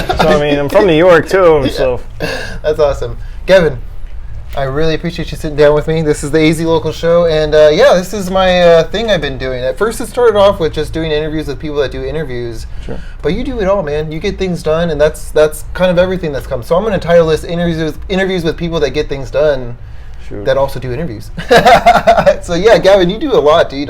So I mean, I'm from New York too. So that's awesome, Gavin. I really appreciate you sitting down with me. This is the AZ Local Show, and this is my thing I've been doing. At first, it started off with just doing interviews with people that do interviews. Sure. But you do it all, man. You get things done, and that's kind of everything that's come. So I'm going to title this interviews with people that get things done. Shoot. That also do interviews. So yeah, Gavin, you do a lot, dude.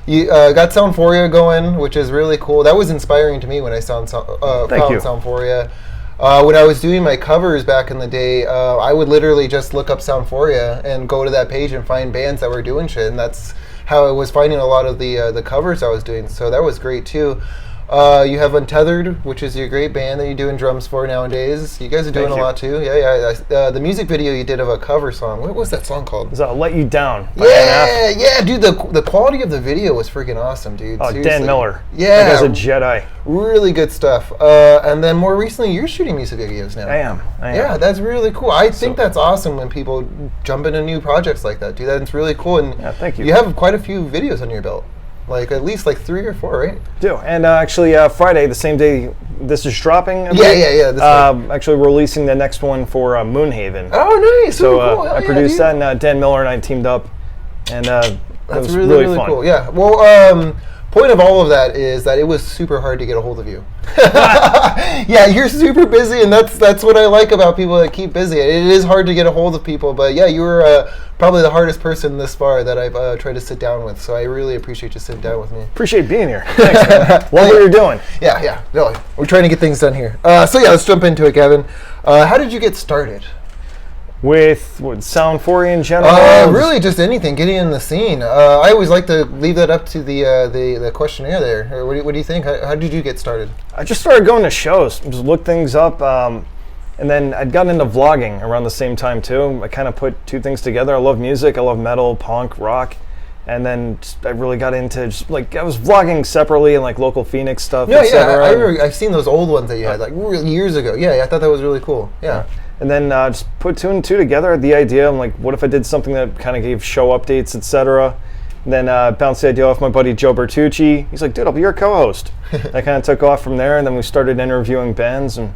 You got Soundphoria going, which is really cool. That was inspiring to me when I found Soundphoria. When I was doing my covers back in the day, I would literally just look up Soundphoria and go to that page and find bands that were doing shit, and that's how I was finding a lot of the covers I was doing. So that was great too. You have Untethered, which is your great band that you're doing drums for nowadays. You guys are doing a lot too. Yeah. The music video you did of a cover song. What was that song called? It's Let You Down. Yeah, dude. The quality of the video was freaking awesome, dude. Oh, seriously. Dan Miller. Yeah, that guy's a Jedi. Really good stuff. And then more recently, you're shooting music videos now. I am. Yeah, that's really cool. I think that's awesome when people jump into new projects like that, dude. That's really cool. And thank you. You have quite a few videos under your belt. Like at least like 3 or 4, right? Do. And actually Friday, the same day this is dropping. Actually releasing the next one for Moonhaven. Oh, nice. So cool. I produced that, and Dan Miller and I teamed up, and that's it was really fun. Cool. Yeah. Well, point of all of that is that it was super hard to get a hold of you. Yeah, you're super busy, and that's what I like about people that keep busy. It is hard to get a hold of people, but yeah, you were probably the hardest person this far that I've tried to sit down with. So I really appreciate you sitting down with me. Appreciate being here. Thanks, man. Love what you're doing. Yeah. Really, we're trying to get things done here. Let's jump into it, Gavin. How did you get started? With Soundphoria in general? Really, just anything, getting in the scene. I always like to leave that up to the questionnaire there. What do you think? How did you get started? I just started going to shows, just look things up, and then I'd gotten into vlogging around the same time too. I kind of put two things together. I love music, I love metal, punk, rock, and then I really got into just like I was vlogging separately and like local Phoenix stuff. Yeah, I've seen those old ones that you had like years ago. Yeah, I thought that was really cool. Yeah. And then just put 2 and 2 together. The idea, I'm like, what if I did something that kind of gave show updates, etc. Then bounced the idea off my buddy Joe Bertucci. He's like, dude, I'll be your co-host. I kind of took off from there, and then we started interviewing bands, and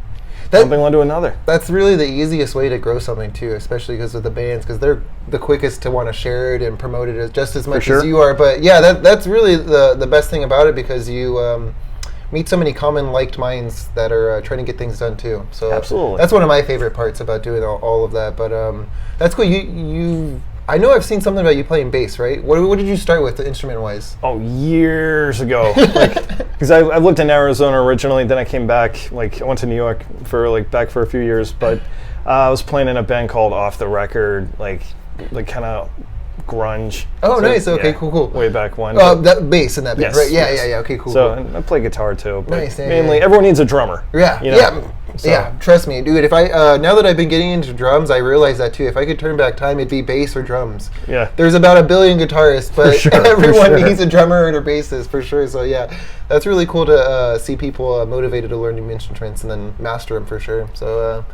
something led to another. That's really the easiest way to grow something too, especially because of the bands, because they're the quickest to want to share it and promote it just as much as you are. But yeah, that's really the best thing about it, because you meet so many common liked minds that are trying to get things done too. So absolutely, that's one of my favorite parts about doing all of that. But that's cool. You I know I've seen something about you playing bass, right? What did you start with instrument wise? Oh, years ago, because I lived in Arizona originally. Then I came back. I went to New York for back for a few years. But I was playing in a band called Off the Record, like kind of grunge. Oh, so, nice. Okay, cool. Way back when. That bass in that band, right? Yeah. Okay, cool. So and I play guitar too. But nice. Mainly, everyone needs a drummer. Yeah. You know? Yeah. Trust me, dude. If I now that I've been getting into drums, I realize that too. If I could turn back time, it'd be bass or drums. Yeah. There's about 1 billion guitarists, but everyone needs a drummer and a bassist for sure. So yeah, that's really cool to see people motivated to learn new instruments and then master them for sure. So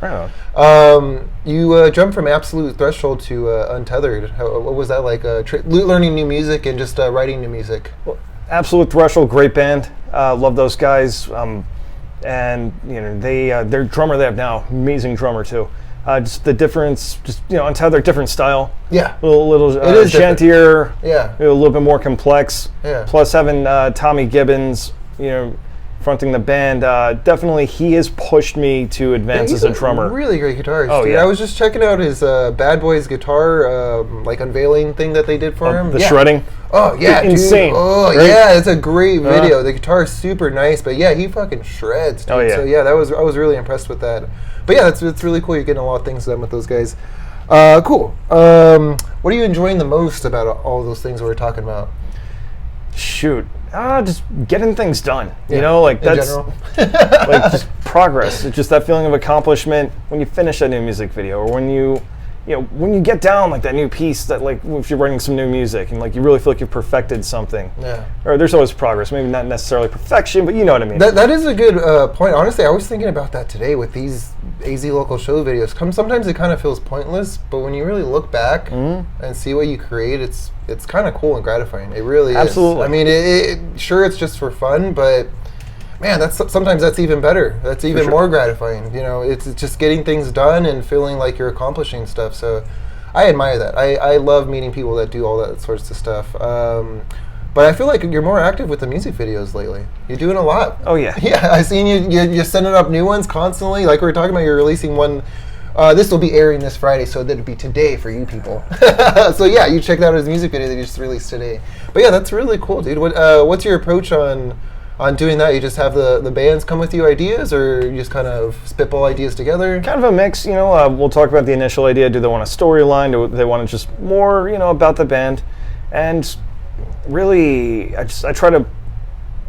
you jumped from Absolute Threshold to Untethered. What was that like? Learning new music and just writing new music. Well, Absolute Threshold, great band. Love those guys. And their drummer they have now, amazing drummer too. Just the difference, Untethered, different style. Yeah, a little gentler. Yeah, a little bit more complex. Yeah. Plus having Tommy Gibbons, fronting the band, definitely he has pushed me to advance as a drummer. Really great guitarist. Oh, yeah. I was just checking out his Bad Boys guitar unveiling thing that they did for him. The shredding. Oh yeah, insane. Dude. Oh right? Yeah, it's a great video. The guitar is super nice, but yeah, he fucking shreds, dude. Oh, yeah. So yeah, I was really impressed with that. But yeah, it's really cool. You're getting a lot of things done with those guys. Cool. What are you enjoying the most about all those things we were talking about? Shoot. Just getting things done. That's just progress. It's just that feeling of accomplishment when you finish a new music video, or when you get down that new piece that if you're writing some new music and you really feel like you've perfected something. Yeah. Or there's always progress, maybe not necessarily perfection, but you know what I mean. That is a good point. Honestly, I was thinking about that today with these AZ Local Show videos. Sometimes it kind of feels pointless, but when you really look back and see what you create, it's kind of cool and gratifying. It really is. Absolutely. I mean, sure, it's just for fun, but man, sometimes that's even better. That's even more gratifying. You know, it's just getting things done and feeling like you're accomplishing stuff. So I admire that. I love meeting people that do all that sorts of stuff. But I feel like you're more active with the music videos lately. You're doing a lot. Oh, yeah. Yeah, I've seen you're sending up new ones constantly. Like we were talking about, you're releasing one. This will be airing this Friday, so that'd be today for you people. So yeah, you checked out his music video that you just released today. But yeah, that's really cool, dude. What's your approach on doing that? You just have the bands come with you ideas, or you just kind of spitball ideas together? Kind of a mix, you know. We'll talk about the initial idea. Do they want a storyline? Do they want to just more, you know, about the band? And really, I try to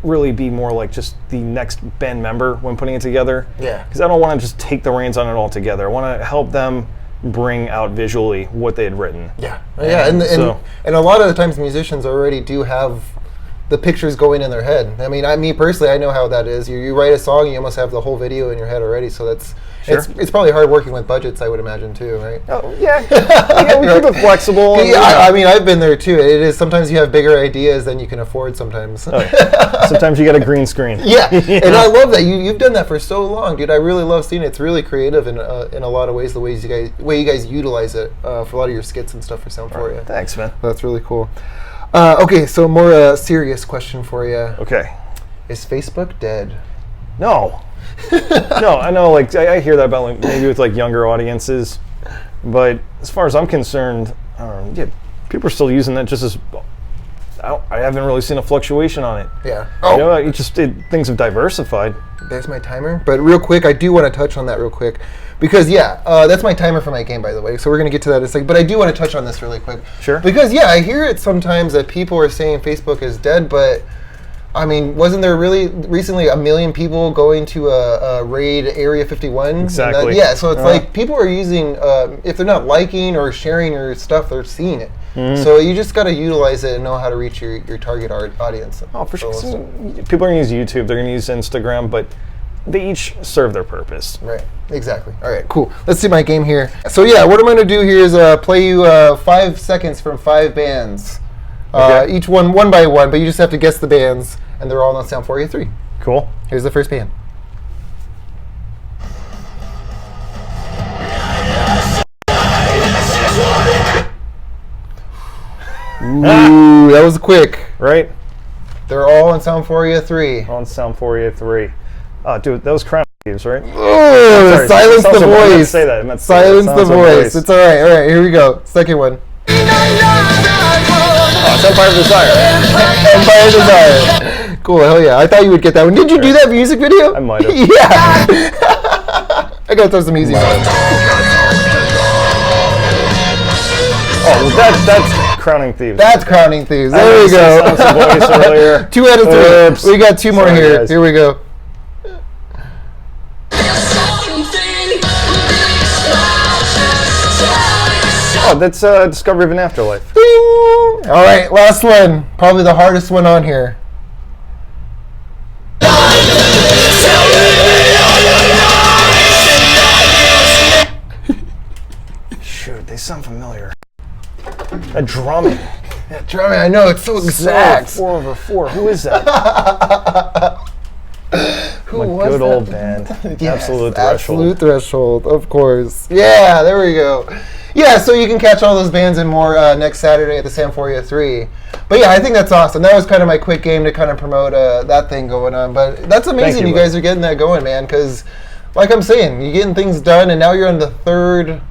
really be more like just the next band member when putting it together. Yeah. Because I don't want to just take the reins on it all together. I want to help them bring out visually what they had written. Yeah. And a lot of the times musicians already do have the pictures going in their head. I mean, me personally, I know how that is. You write a song, you almost have the whole video in your head already. So that's it's probably hard working with budgets, I would imagine too, right? Oh yeah, we keep it flexible. Yeah, I mean, I've been there too. It is sometimes you have bigger ideas than you can afford. Sometimes. Oh, yeah. Sometimes you get a green screen. Yeah, and I love that you've done that for so long, dude. I really love seeing it. It's really creative in a lot of ways. The way you guys utilize it for a lot of your skits and stuff for Soundphoria. Right. Thanks, man. That's really cool. Okay, so more serious question for you. Okay. Is Facebook dead? No. No, I know. Like I hear that about like maybe with like younger audiences, but as far as I'm concerned, people are still using that just as. I haven't really seen a fluctuation on it. Yeah. You know, things have diversified. There's my timer. But real quick, I do want to touch on that real quick. Because, that's my timer for my game, by the way. So we're going to get to that in a second. But I do want to touch on this really quick. Sure. Because, I hear it sometimes that people are saying Facebook is dead. But, I mean, wasn't there really recently 1 million people going to a raid Area 51? Exactly. So it's like people are using, if they're not liking or sharing your stuff, they're seeing it. Mm-hmm. So you just got to utilize it and know how to reach your target audience. Oh, for sure. People are going to use YouTube. They're going to use Instagram. But they each serve their purpose. Right. Exactly. All right, cool. Let's see my game here. So what I'm going to do here is play you 5 seconds from 5 bands. Okay. Each one by one, but you just have to guess the bands, and they're all on Soundphoria 3. Cool. Here's the first band. Ooh, that was quick. Right? They're all on Soundphoria 3. On Soundphoria 3. Oh, dude, that was Crown Thieves, right? Oh, silence the voice. I meant to say that. Silence the voice. It's all right. All right, here we go. Second one. Oh, it's Empire of Desire. Empire of Desire. Cool, hell yeah. I thought you would get that one. Did you do that music video? I might have. Yeah. I gotta throw some easy ones. Oh, well, that's Crowning Thieves. That's Crowning Thieves. There we go. Voice earlier. 2 out of 3. Oops. We got 2 more here. Guys. Here we go. Oh, that's Discovery of an Afterlife. Ding! All right, last one. Probably the hardest one on here. Shoot, they sound familiar. That drumming. That drumming, I know, it's so exact. 4/4. Who is that? Who was good that? Old band. Yes, Absolute Threshold. Absolute Threshold, of course. Yeah, there we go. Yeah, so you can catch all those bands and more next Saturday at the Soundphoria 3. But I think that's awesome. That was kind of my quick game to kind of promote that thing going on. But that's amazing you guys are getting that going, man, because like I'm saying, you're getting things done, and now you're on the 3rd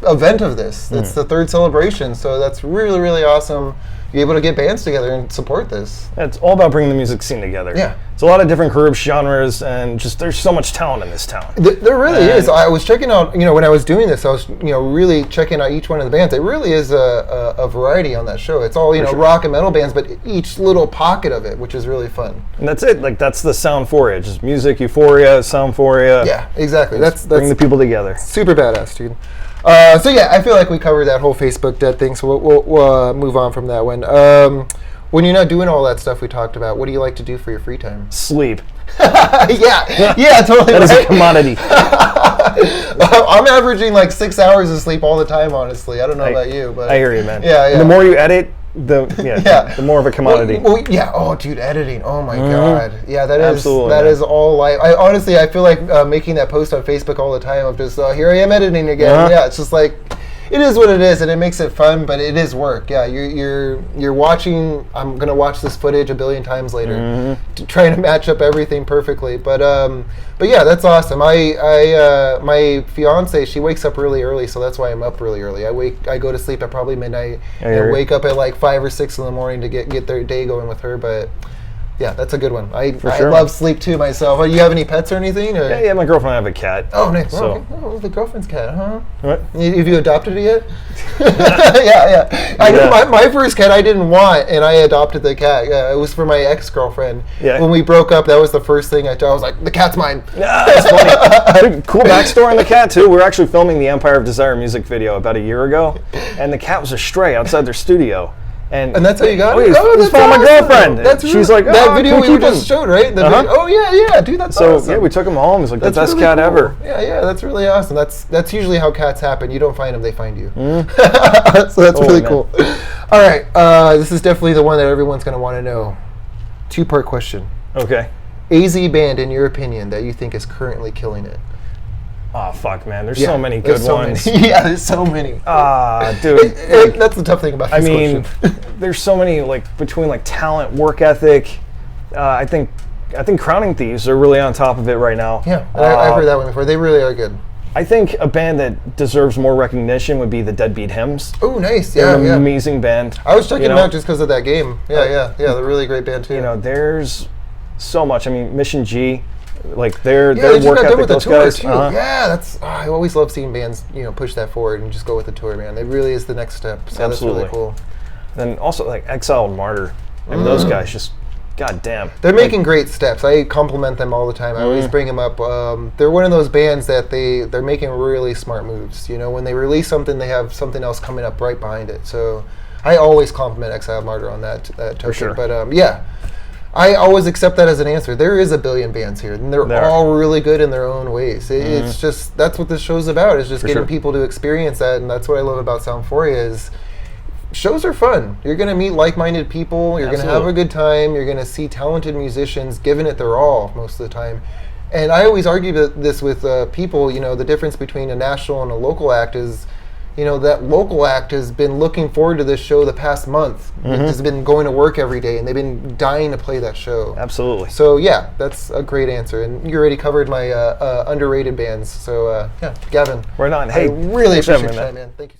event of this. It's the 3rd celebration, so that's really, really awesome. You're able to get bands together and support this. It's all about bringing the music scene together. Yeah. It's a lot of different groups, genres, and just there's so much talent in this town. There really is. I was checking out, when I was doing this, I was, really checking out each one of the bands. It really is a variety on that show. It's all, rock and metal bands, but each little pocket of it, which is really fun. And that's it. Like, that's the Soundphoria. Just music, euphoria, Soundphoria. Yeah, exactly. That's bring the people together. Super badass, dude. I feel like we covered that whole Facebook dead thing, so we'll move on from that one. When you're not doing all that stuff we talked about, what do you like to do for your free time? Sleep. yeah, totally. That is a commodity. I'm averaging like 6 hours of sleep all the time, honestly. I don't know about you, but I hear you, man. Yeah. The more you edit, the more of a commodity. Well, yeah. Oh, dude, editing. Oh my God. Yeah, that Absolutely, is all life. I honestly, I feel like making that post on Facebook all the time of just here I am editing again. Yeah, it's just like. It is what it is, and it makes it fun, but it is work. Yeah, you're watching. I'm gonna watch this footage a billion times later, trying to match up everything perfectly. But yeah, that's awesome. My fiance, she wakes up really early, so that's why I'm up really early. I go to sleep at probably midnight and wake up at like 5 or 6 in the morning to get their day going with her. But yeah, that's a good one. I love sleep too myself. Do you have any pets or anything? Or? Yeah, my girlfriend and I have a cat. Oh, nice. So. Oh, the girlfriend's cat, huh? What? Have you adopted it yet? Yeah. I know my first cat I didn't want, and I adopted the cat. Yeah, it was for my ex-girlfriend. Yeah. When we broke up, that was the first thing I was like, the cat's mine. Yeah, that's funny. Cool backstory on the cat, too. We were actually filming the Empire of Desire music video about a year ago, and the cat was a stray outside their studio. And that's how you got it? Oh, that's awesome. My girlfriend. That's She's like, that video we just showed, right? Oh, yeah, dude, that's awesome. So, yeah, we took him home. It's like the best really cat cool. ever. Yeah, that's really awesome. That's usually how cats happen. You don't find them, they find you. So that's really cool. All right, this is definitely the one that everyone's going to want to know. 2-part question. Okay. AZ band, in your opinion, that you think is currently killing it? Oh, fuck, man. There's so many good ones. Yeah, there's so many. Dude. That's the tough thing about this question. There's so many, between, talent, work ethic. I think Crowning Thieves are really on top of it right now. Yeah, I've heard that one before. They really are good. I think a band that deserves more recognition would be the Deadbeat Hymns. Oh, nice. They're an amazing band. I was checking them out just because of that game. Yeah. They're a really great band, too. There's so much. I mean, Mission G. Their they work ethic, with the those tour guys. Too. Yeah, I always love seeing bands, push that forward and just go with the tour, man. It really is the next step. So Absolutely. That's really cool. Then also Exile and Martyr. I mean, those guys just, goddamn. They're making great steps. I compliment them all the time. I always bring them up. They're one of those bands that they're making really smart moves. When they release something, they have something else coming up right behind it. So I always compliment Exile and Martyr on that token. For sure. But yeah. I always accept that as an answer. There is a billion bands here, and they're all really good in their own ways. It's just, that's what this show's about, is just getting people to experience that, and that's what I love about Soundphoria is shows are fun. You're going to meet like-minded people, you're going to have a good time, you're going to see talented musicians giving it their all most of the time. And I always argue this with people, the difference between a national and a local act is, that local act has been looking forward to this show the past month. Has been going to work every day, and they've been dying to play that show. Absolutely. So, yeah, that's a great answer. And you already covered my underrated bands. So, yeah, Gavin. Right on. Hey, I really appreciate that, man. Thank you.